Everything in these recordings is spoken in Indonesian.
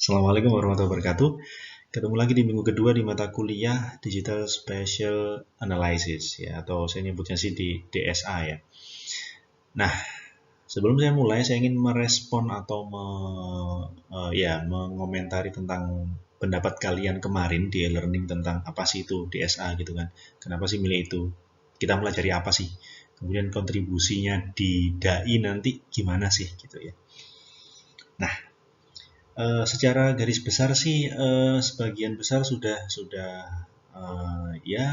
Assalamualaikum warahmatullahi wabarakatuh. Ketemu lagi di minggu kedua di mata kuliah Digital Spatial Analysis ya, atau saya nyebutnya sih di DSA ya. Nah, sebelum saya mulai saya ingin merespon atau mengomentari tentang pendapat kalian kemarin di e-learning tentang apa sih itu DSA gitu kan. Kenapa sih milih itu? Kita pelajari apa sih? Kemudian kontribusinya di DAI nanti gimana sih gitu ya. Nah, secara garis besar sih sebagian besar sudah ya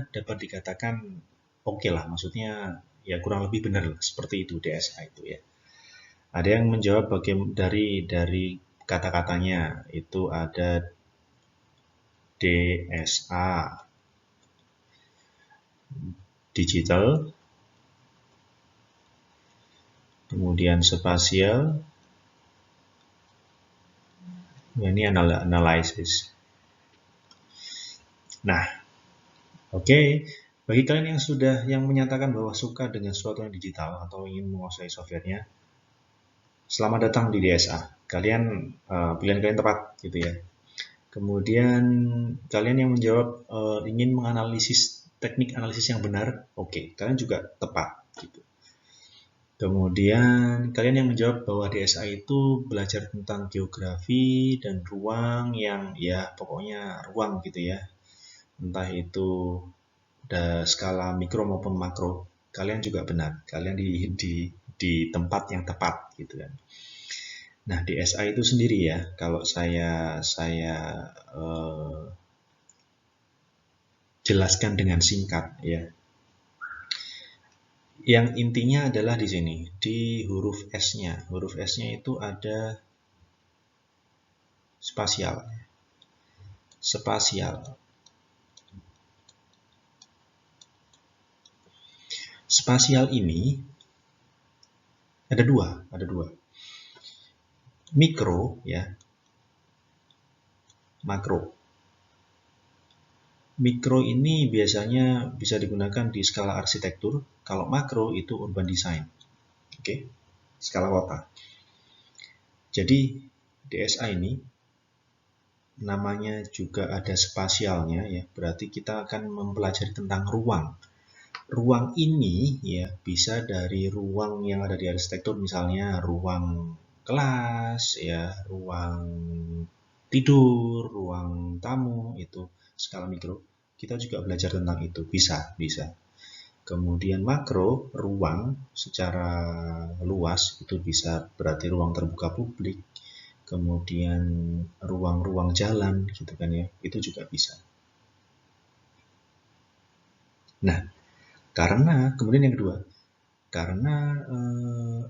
dapat dikatakan oke lah, maksudnya ya kurang lebih benar seperti itu DSA itu ya. Ada yang menjawab dari kata-katanya itu ada DSA digital, kemudian spasial, ini analisis. Nah, oke, bagi kalian yang menyatakan bahwa suka dengan sesuatu yang digital atau ingin menguasai softwarenya, selamat datang di DSA. Pilihan kalian tepat gitu ya. Kemudian kalian yang menjawab ingin menganalisis teknik analisis yang benar, oke, kalian juga tepat gitu. Kemudian kalian yang menjawab bahwa DSA itu belajar tentang geografi dan ruang yang ya pokoknya ruang gitu ya. Entah itu skala mikro maupun makro, kalian juga benar. Kalian di tempat yang tepat gitu kan. Nah, DSA itu sendiri ya, kalau saya jelaskan dengan singkat ya. Yang intinya adalah di sini, di huruf S-nya. Huruf S-nya itu ada spasial. Spasial. Spasial ini ada dua. Mikro ya, makro. Mikro ini biasanya bisa digunakan di skala arsitektur, kalau makro itu urban design. Oke, skala kota. Jadi DSA ini namanya juga ada spasialnya ya, berarti kita akan mempelajari tentang ruang. Ruang ini ya bisa dari ruang yang ada di arsitektur, misalnya ruang kelas ya, ruang tidur, ruang tamu, itu skala mikro. Kita juga belajar tentang itu, bisa. Kemudian makro, ruang secara luas, itu bisa berarti ruang terbuka publik, kemudian ruang-ruang jalan gitu kan ya, itu juga bisa. Nah, karena kemudian yang kedua, karena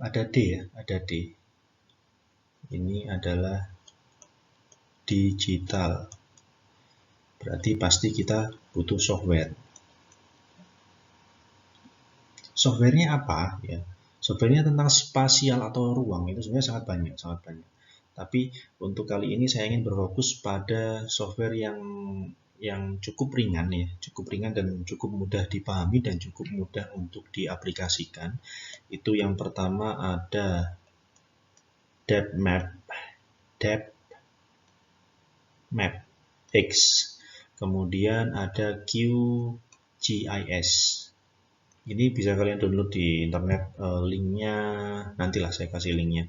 ada D ya, ada D. Ini adalah digital. Berarti pasti kita butuh software. Softwarenya apa ya? Softwarenya tentang spasial atau ruang itu sebenarnya sangat banyak. Tapi untuk kali ini saya ingin berfokus pada software yang cukup ringan ya, cukup ringan dan cukup mudah dipahami dan cukup mudah untuk diaplikasikan. Itu yang pertama ada Depth Map X. Kemudian ada QGIS. Ini bisa kalian download di internet, linknya nantilah saya kasih linknya.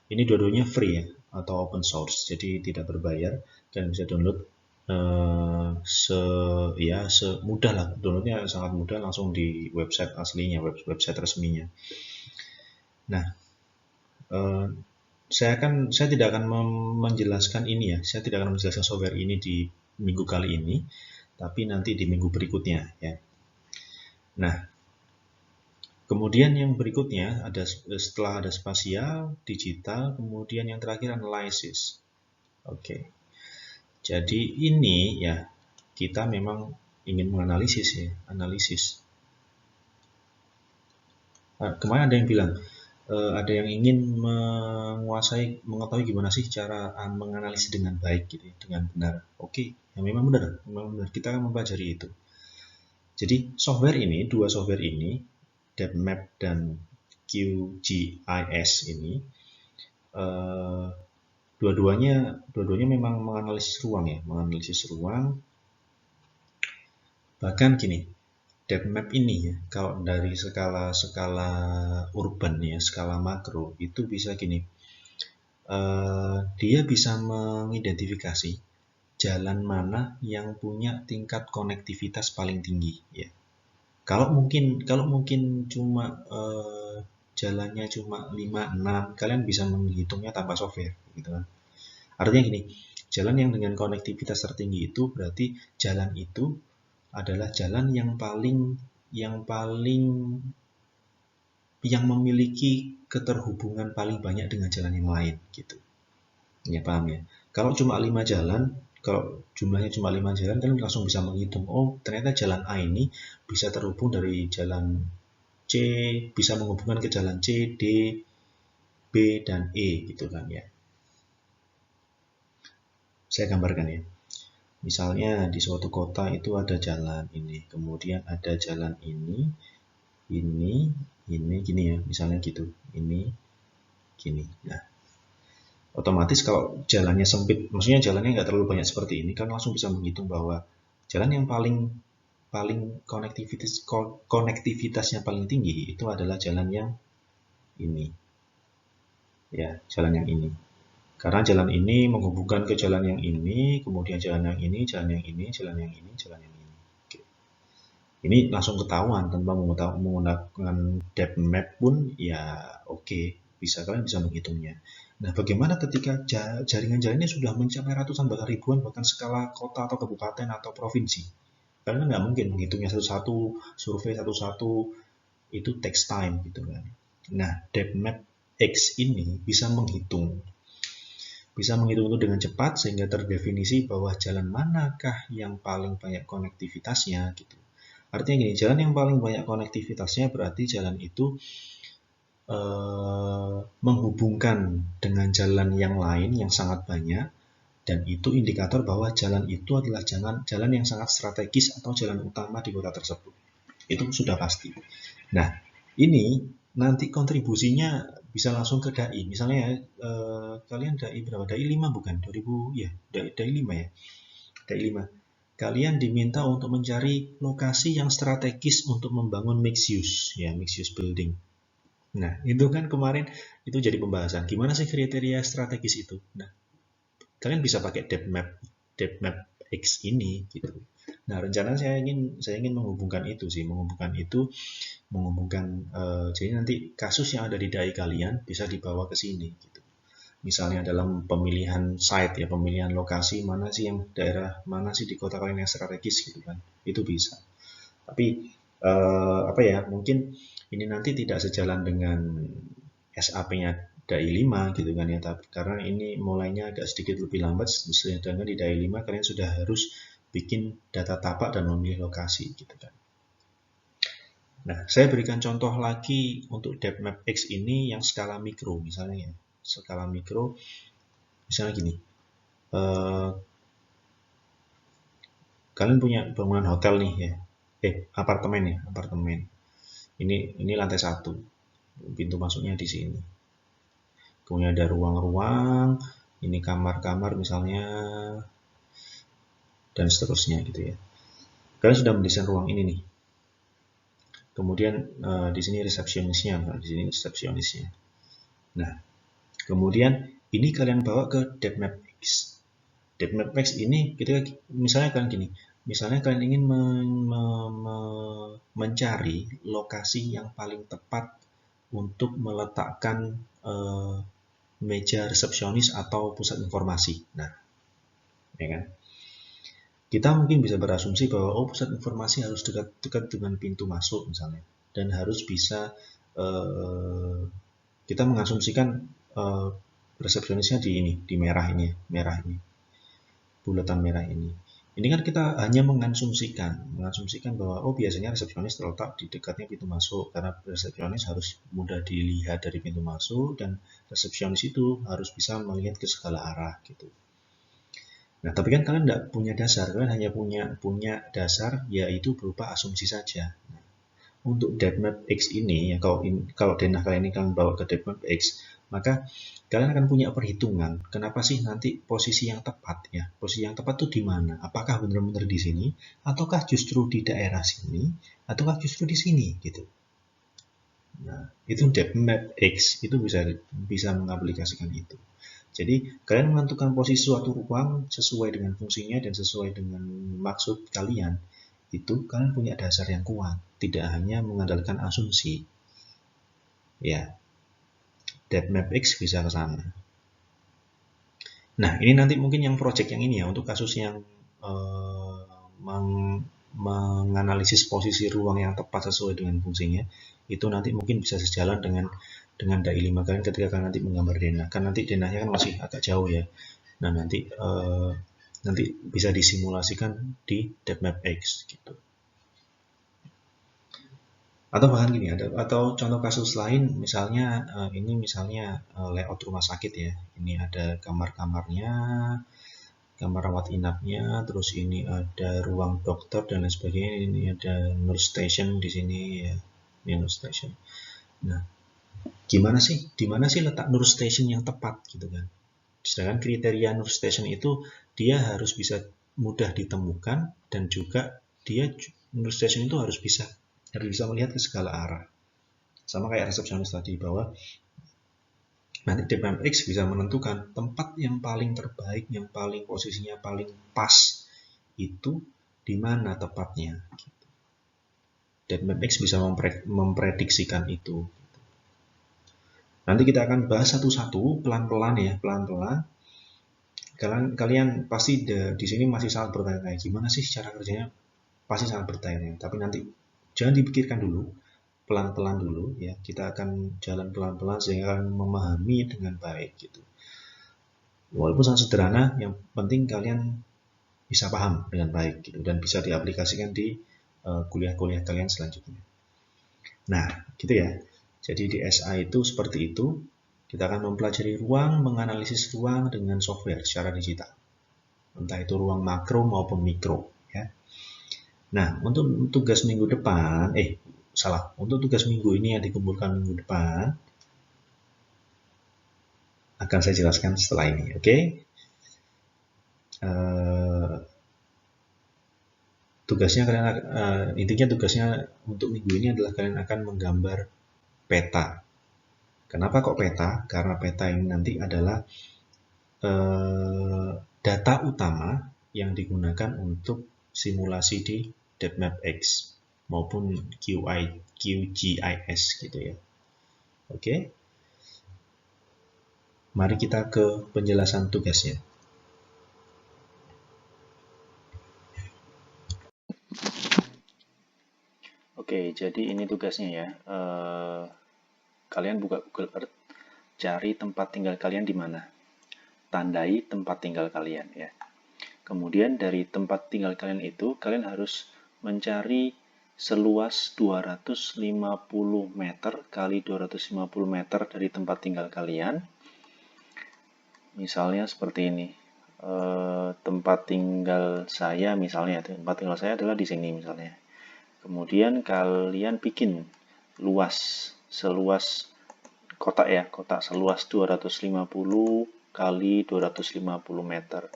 Ini dua-duanya free ya, atau open source, jadi tidak berbayar. Kalian bisa download semudah lah, downloadnya sangat mudah, langsung di website aslinya, website resminya. Nah, saya tidak akan menjelaskan ini ya, saya tidak akan menjelaskan software ini di minggu kali ini, tapi nanti di minggu berikutnya ya. Nah, kemudian yang berikutnya setelah ada spasial, digital, kemudian yang terakhir analisis. Oke. Jadi ini ya kita memang ingin menganalisis ya, analisis. Kemarin ada yang bilang ada yang ingin mengetahui gimana sih cara menganalisis dengan baik gitu, dengan benar. Oke, ya memang benar. Kita akan mempelajari itu. Jadi dua software ini, Depth Map dan QGIS ini dua-duanya memang menganalisis ruang ya, menganalisis ruang. Bahkan gini, depth map ini ya, kalau dari skala urban ya, skala makro itu bisa gini, dia bisa mengidentifikasi jalan mana yang punya tingkat konektivitas paling tinggi ya. Kalau mungkin cuma jalannya cuma 5, 6, kalian bisa menghitungnya tanpa software gitu kan. Artinya gini, jalan yang dengan konektivitas tertinggi itu berarti jalan itu adalah jalan yang memiliki keterhubungan paling banyak dengan jalan yang lain gitu. Ya paham ya. Kalau cuma 5 jalan, kalau jumlahnya cuma 5 jalan, kalian langsung bisa menghitung, oh ternyata jalan A ini bisa terhubung dari jalan C, bisa menghubungkan ke jalan C, D, B, dan E gitu kan ya. Saya gambarkan ya. Misalnya di suatu kota itu ada jalan ini, kemudian ada jalan ini, gini ya, misalnya gitu, ini, gini. Nah, otomatis kalau jalannya sempit, maksudnya jalannya nggak terlalu banyak seperti ini, kan langsung bisa menghitung bahwa jalan yang paling konektivitasnya paling tinggi itu adalah jalan yang ini, ya, jalan yang ini. Karena jalan ini menghubungkan ke jalan yang ini, kemudian jalan yang ini, jalan yang ini, jalan yang ini, jalan yang ini. Oke. Ini langsung ketahuan tanpa menggunakan depth map pun ya oke, kalian bisa menghitungnya. Nah, bagaimana ketika jaringan jalannya sudah mencapai ratusan bahkan ribuan bahkan skala kota atau kabupaten atau provinsi? Kalian nggak mungkin menghitungnya satu-satu, survei satu-satu, itu takes time gitu kan. Nah, depth map X ini bisa menghitung itu dengan cepat sehingga terdefinisi bahwa jalan manakah yang paling banyak konektivitasnya gitu. Artinya gini, jalan yang paling banyak konektivitasnya berarti jalan itu menghubungkan dengan jalan yang lain yang sangat banyak, dan itu indikator bahwa jalan itu adalah jalan yang sangat strategis atau jalan utama di kota tersebut. Itu sudah pasti. Nah, ini nanti kontribusinya bisa langsung ke DAI. Misalnya kalian DAI berapa? DAI 5 bukan? 2000 ya, DAI 5 ya. DAI 5. Kalian diminta untuk mencari lokasi yang strategis untuk membangun mixed use, ya, mixed use building. Nah, itu kan kemarin itu jadi pembahasan. Gimana sih kriteria strategis itu? Nah, kalian bisa pakai depth map X ini gitu. Nah, rencana saya ingin menghubungkan itu sih, jadi nanti kasus yang ada di DAI kalian bisa dibawa ke sini gitu. Misalnya dalam pemilihan site ya, pemilihan lokasi mana sih yang daerah mana sih di kota kalian yang strategis gitu kan. Itu bisa. Tapi apa ya, mungkin ini nanti tidak sejalan dengan SAP-nya DAI 5 gitu kan ya, karena ini mulainya agak sedikit lebih lambat, sedangkan di DAI 5 kalian sudah harus bikin data tapak dan memilih lokasi gitu kan. Nah, saya berikan contoh lagi untuk depth map X ini yang skala mikro misalnya ya. Skala mikro misalnya gini. Kalian punya bangunan hotel nih ya. Apartemen ya, apartemen. Ini lantai 1. Pintu masuknya di sini. Kemudian ada ruang-ruang, ini kamar-kamar misalnya, dan seterusnya gitu ya. Kalian sudah mendesain ruang ini nih. Kemudian di sini resepsionisnya. Nah, kemudian ini kalian bawa ke depth map X. Depth map X ini misalnya kalian gini, misalnya kalian ingin mencari lokasi yang paling tepat untuk meletakkan meja resepsionis atau pusat informasi. Nah, ya kan? Kita mungkin bisa berasumsi bahwa pusat informasi harus dekat dengan pintu masuk misalnya, dan harus bisa kita mengasumsikan resepsionisnya di merah ini, bulatan merah ini. Ini kan kita hanya mengasumsikan bahwa biasanya resepsionis terletak di dekatnya pintu masuk, karena resepsionis harus mudah dilihat dari pintu masuk, dan resepsionis itu harus bisa melihat ke segala arah gitu. Nah, tapi kan kalian tidak punya dasar, kalian hanya punya dasar yaitu berupa asumsi saja. Nah, untuk depth map X ini ya, kalau denah kalian ini kalian bawa ke depth map X, maka kalian akan punya perhitungan kenapa sih nanti posisi yang tepat ya. Posisi yang tepat tuh di mana? Apakah benar-benar di sini ataukah justru di daerah sini ataukah justru di sini gitu. Nah, itu depth map X itu bisa mengaplikasikan itu. Jadi, kalian menentukan posisi suatu ruang sesuai dengan fungsinya dan sesuai dengan maksud kalian. Itu kalian punya dasar yang kuat, tidak hanya mengandalkan asumsi. Ya, depth map X bisa ke sana. Nah, ini nanti mungkin yang project yang ini ya, untuk kasus yang menganalisis posisi ruang yang tepat sesuai dengan fungsinya, itu nanti mungkin bisa sejalan dengan DAI 5 kalian ketika kalian nanti menggambar denah. Kan nanti denahnya kan masih agak jauh ya. Nah, nanti bisa disimulasikan di depth map X gitu. Atau bahkan gini, atau contoh kasus lain, misalnya ini misalnya layout rumah sakit ya. Ini ada kamar-kamarnya, kamar rawat inapnya, terus ini ada ruang dokter dan lain sebagainya. Ini ada nurse station di sini ya, ini nurse station. Nah, di mana sih letak nurse station yang tepat gitu kan? Sedangkan kriteria nurse station itu dia harus bisa mudah ditemukan dan juga nurse station itu harus bisa melihat ke segala arah. Sama kayak resepsionis tadi, bahwa nanti depth map X bisa menentukan tempat yang paling terbaik, yang paling posisinya paling pas itu di mana tepatnya. Depth map X bisa memprediksikan itu. Nanti kita akan bahas satu-satu pelan-pelan ya, pelan-pelan. Kalian pasti di sini masih sangat bertanya-tanya gimana sih cara kerjanya, pasti sangat bertanya. Tapi nanti jangan dipikirkan dulu, pelan-pelan dulu ya. Kita akan jalan pelan-pelan sehingga kalian memahami dengan baik gitu. Walaupun sangat sederhana, yang penting kalian bisa paham dengan baik gitu dan bisa diaplikasikan di kuliah-kuliah kalian selanjutnya. Nah, gitu ya. Jadi di SA itu seperti itu. Kita akan mempelajari ruang, menganalisis ruang dengan software secara digital. Entah itu ruang makro maupun mikro. Ya. Nah, untuk tugas minggu depan, untuk tugas minggu ini yang dikumpulkan minggu depan, akan saya jelaskan setelah ini, oke? Intinya tugasnya untuk minggu ini adalah kalian akan menggambar peta. Kenapa kok peta? Karena peta ini nanti adalah data utama yang digunakan untuk simulasi di depth map X maupun QGIS gitu ya. Oke. Mari kita ke penjelasan tugasnya. Oke, jadi ini tugasnya ya. Kalian buka Google Earth, cari tempat tinggal kalian di mana. Tandai tempat tinggal kalian ya. Kemudian dari tempat tinggal kalian itu, kalian harus mencari seluas 250 meter kali 250 meter dari tempat tinggal kalian. Misalnya seperti ini. Tempat tinggal saya misalnya, tempat tinggal saya adalah di sini misalnya. Kemudian kalian bikin seluas kotak ya, kotak seluas 250 kali 250 meter.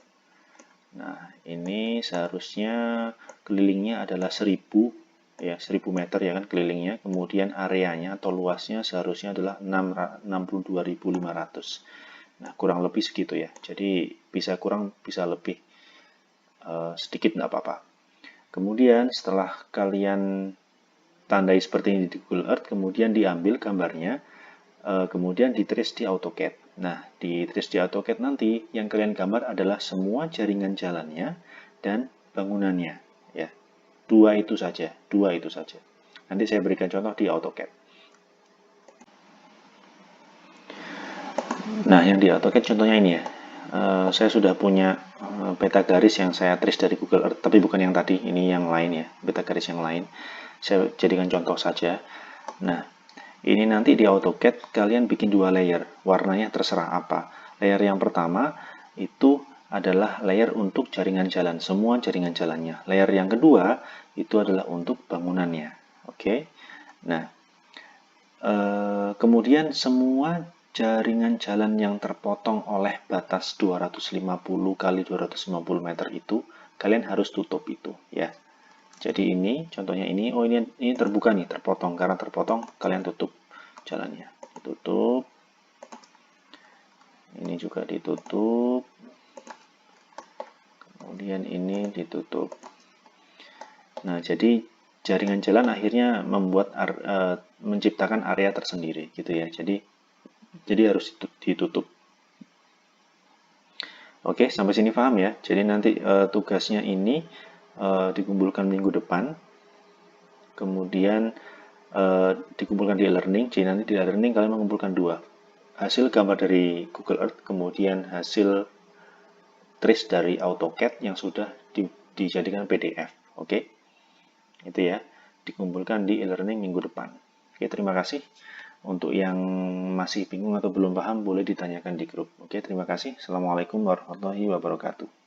Nah, ini seharusnya kelilingnya adalah 1000 ya, 1000 meter ya kan kelilingnya. Kemudian areanya atau luasnya seharusnya adalah 62.500. Nah, kurang lebih segitu ya. Jadi bisa kurang, bisa lebih. Sedikit nggak apa-apa. Kemudian setelah kalian tandai seperti ini di Google Earth, kemudian diambil gambarnya, kemudian di-trace di AutoCAD. Nah, di trace di AutoCAD nanti yang kalian gambar adalah semua jaringan jalannya dan bangunannya. Ya, dua itu saja. Nanti saya berikan contoh di AutoCAD. Nah, yang di AutoCAD contohnya ini ya. Saya sudah punya peta garis yang saya trace dari Google Earth, tapi bukan yang tadi, ini yang lain ya, peta garis yang lain. Saya jadikan contoh saja. Nah, ini nanti di AutoCAD kalian bikin 2 layer, warnanya terserah apa. Layer yang pertama itu adalah layer untuk jaringan jalan, semua jaringan jalannya. Layer yang kedua itu adalah untuk bangunannya. Oke. Nah, kemudian semua jaringan jalan yang terpotong oleh batas 250 kali 250 meter itu, kalian harus tutup itu ya. Jadi ini contohnya ini, oh ini terbuka nih, terpotong. Karena terpotong, kalian tutup jalannya. Tutup. Ini juga ditutup. Kemudian ini ditutup. Nah, jadi jaringan jalan akhirnya menciptakan area tersendiri gitu ya. Jadi harus ditutup. Oke, sampai sini paham ya. Jadi nanti tugasnya ini dikumpulkan minggu depan. Kemudian dikumpulkan di e-learning. Jadi nanti di e-learning kalian mengumpulkan dua. Hasil gambar dari Google Earth, kemudian hasil trace dari AutoCAD yang sudah dijadikan PDF. Oke, itu ya. Dikumpulkan di e-learning minggu depan. Oke, terima kasih. Untuk yang masih bingung atau belum paham, boleh ditanyakan di grup. Oke, terima kasih. Assalamualaikum warahmatullahi wabarakatuh.